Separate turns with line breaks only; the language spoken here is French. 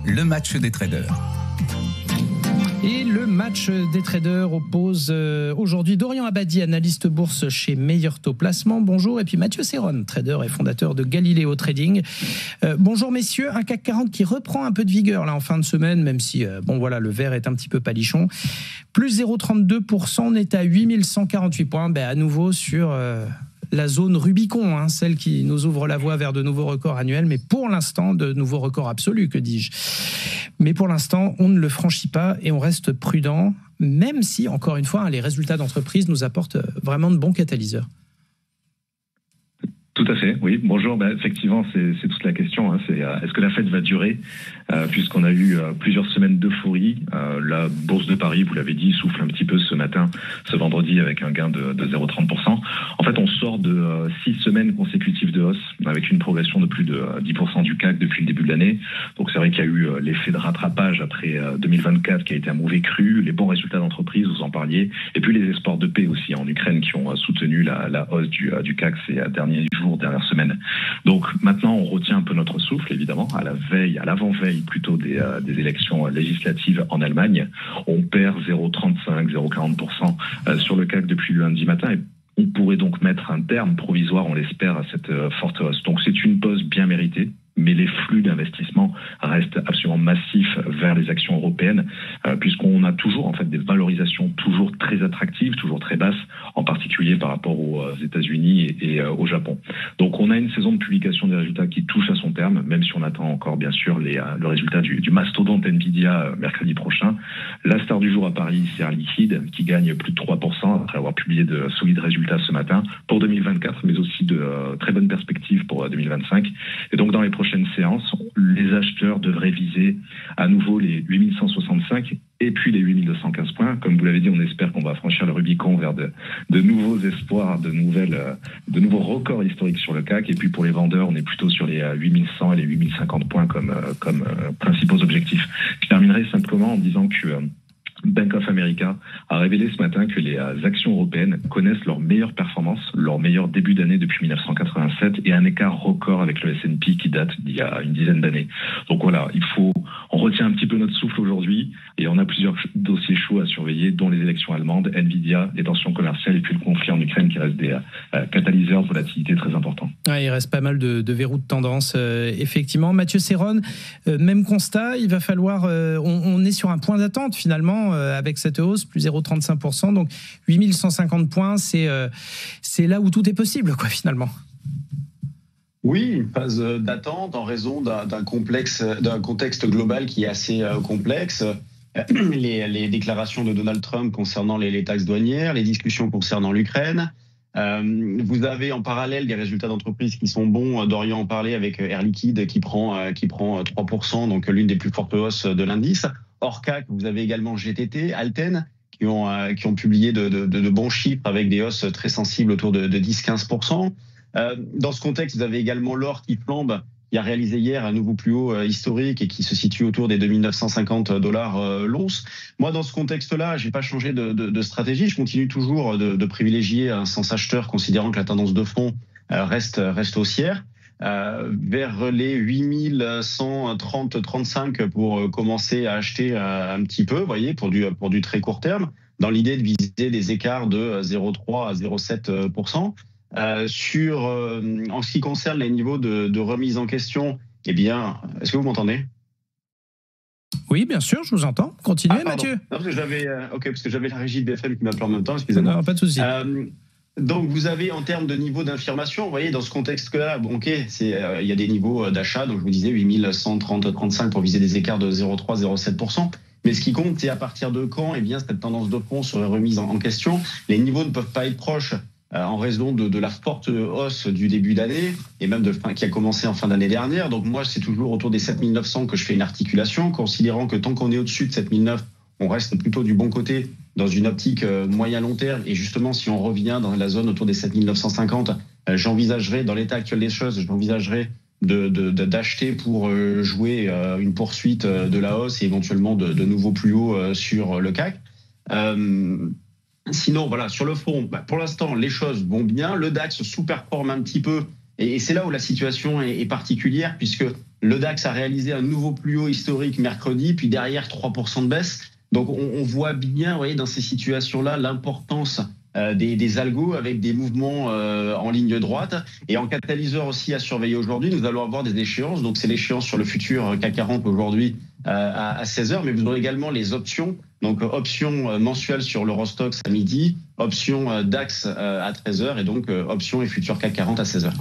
le match des traders.
Et le match des traders oppose aujourd'hui Dorian Abadi, analyste bourse chez Meilleur Taux Placement. Bonjour. Et puis Mathieu Serron, trader et fondateur de Galileo Trading. Bonjour messieurs. Un CAC 40 qui reprend un peu de vigueur là en fin de semaine, même si le vert est un petit peu palichon. Plus 0,32%, on est à 8148 points. À nouveau sur la zone Rubicon, celle qui nous ouvre la voie vers de nouveaux records annuels, mais pour l'instant, de nouveaux records absolus, que dis-je. Mais pour l'instant, on ne le franchit pas et on reste prudent, même si, encore une fois, les résultats d'entreprise nous apportent vraiment de bons catalyseurs.
Tout à fait, oui. Bonjour. Effectivement, c'est toute la question. C'est est-ce que la fête va durer, puisqu'on a eu plusieurs semaines d'euphorie. La bourse de Paris, vous l'avez dit, souffle un petit peu ce matin, ce vendredi, avec un gain de 0,30%. En fait, on sort de 6 semaines consécutives de hausse, avec une progression de plus de 10% du CAC depuis le début de l'année. Donc c'est vrai qu'il y a eu l'effet de rattrapage après 2024 qui a été un mauvais cru, les bons résultats d'entreprise, vous en parliez, et puis les espoirs de paix aussi en Ukraine qui ont soutenu la hausse du CAC ces derniers jours, dernières semaines. Donc maintenant, on retient un peu notre souffle, évidemment, à l'avant-veille plutôt des élections législatives en Allemagne. On perd 0,35, 0,40% sur le CAC depuis le lundi matin et on pourrait donc mettre un terme provisoire, on l'espère, à cette forte hausse. Donc c'est une pause bien méritée, mais les flux d'investissement restent absolument massifs vers les actions européennes, puisqu'on a toujours en fait des valorisations toujours très attractives, toujours très basses, en particulier par rapport aux États-Unis et au Japon. Donc on a une saison de publication des résultats qui touche à son terme, même si on attend encore bien sûr le résultat du mastodonte Nvidia mercredi prochain. La star du jour à Paris, c'est Air Liquide, qui gagne plus de 3% après avoir publié de solides résultats ce matin pour 2024, mais aussi de très bonnes perspectives pour 2025. Et donc dans les prochaine séance, les acheteurs devraient viser à nouveau les 8165 et puis les 8215 points. Comme vous l'avez dit, on espère qu'on va franchir le Rubicon vers de nouveaux espoirs, de nouveaux records historiques sur le CAC. Et puis pour les vendeurs, on est plutôt sur les 8100 et les 8050 points comme principaux objectifs. Je terminerai simplement en disant que Bank of America a révélé ce matin que les actions européennes connaissent leur meilleure performance, leur meilleur début d'année depuis 1987 et un écart record avec le S&P qui date d'il y a une dizaine d'années. Donc voilà, on retient un petit peu notre souffle aujourd'hui et on a plusieurs dossiers chauds à surveiller, dont les élections allemandes, Nvidia, les tensions commerciales et puis le conflit en Ukraine qui reste des catalyseurs de volatilité très importants.
Ouais, il reste pas mal de verrous de tendance, effectivement. Mathieu Serron, même constat, il va falloir, on est sur un point d'attente finalement, avec cette hausse, plus 0,35%, donc 8150 points, c'est là où tout est possible, finalement.
Oui, une phase d'attente en raison d'un contexte global qui est assez complexe. Les déclarations de Donald Trump concernant les taxes douanières, les discussions concernant l'Ukraine. Vous avez en parallèle des résultats d'entreprise qui sont bons. Dorian en parlait avec Air Liquide qui prend 3%, donc l'une des plus fortes hausses de l'indice. Hors CAC, vous avez également GTT, Alten, qui ont publié de bons chiffres avec des hausses très sensibles autour de 10-15%. Dans ce contexte, vous avez également l'or qui flambe, qui a réalisé hier un nouveau plus haut historique et qui se situe autour des $2950 l'once. Moi, dans ce contexte-là, j'ai pas changé de stratégie. Je continue toujours de privilégier un sens acheteur, considérant que la tendance de fond reste haussière. Vers les 8130-35 pour commencer à acheter un petit peu, vous voyez, pour du très court terme, dans l'idée de viser des écarts de 0,3 à 0,7%. En ce qui concerne les niveaux de remise en question, eh bien, est-ce que vous m'entendez ?
Oui, bien sûr, je vous entends. Continuez, Mathieu.
Non, parce que j'avais la régie de BFM qui m'appelait en même temps, excusez-moi.
Non, pas de souci.
Donc, vous avez en termes de niveau d'infirmation, vous voyez, dans ce contexte-là, il y a des niveaux d'achat, donc je vous disais 8130-35 pour viser des écarts de 0,3, 0,7%. Mais ce qui compte, c'est à partir de quand, eh bien, cette tendance de fond serait remise en question. Les niveaux ne peuvent pas être proches en raison de la forte hausse du début d'année et même qui a commencé en fin d'année dernière. Donc moi, c'est toujours autour des 7900 que je fais une articulation, considérant que tant qu'on est au-dessus de 7009, on reste plutôt du bon côté dans une optique moyen-long terme. Et justement, si on revient dans la zone autour des 7950, j'envisagerais, dans l'état actuel des choses, d'acheter pour jouer une poursuite de la hausse et éventuellement de nouveaux plus hauts sur le CAC. Sinon, voilà, sur le fond, pour l'instant, les choses vont bien. Le DAX sous-performe un petit peu. Et c'est là où la situation est particulière, puisque Le DAX a réalisé un nouveau plus haut historique mercredi, puis derrière 3% de baisse. Donc on voit bien, vous voyez, dans ces situations-là, l'importance des algos avec des mouvements en ligne droite. Et en catalyseur aussi à surveiller aujourd'hui, nous allons avoir des échéances. Donc c'est l'échéance sur le futur CAC 40 aujourd'hui à 16h, mais vous aurez également les options. Donc options mensuelles sur l'Eurostoxx à midi, options DAX à 13h et donc options et futur CAC 40 à 16h.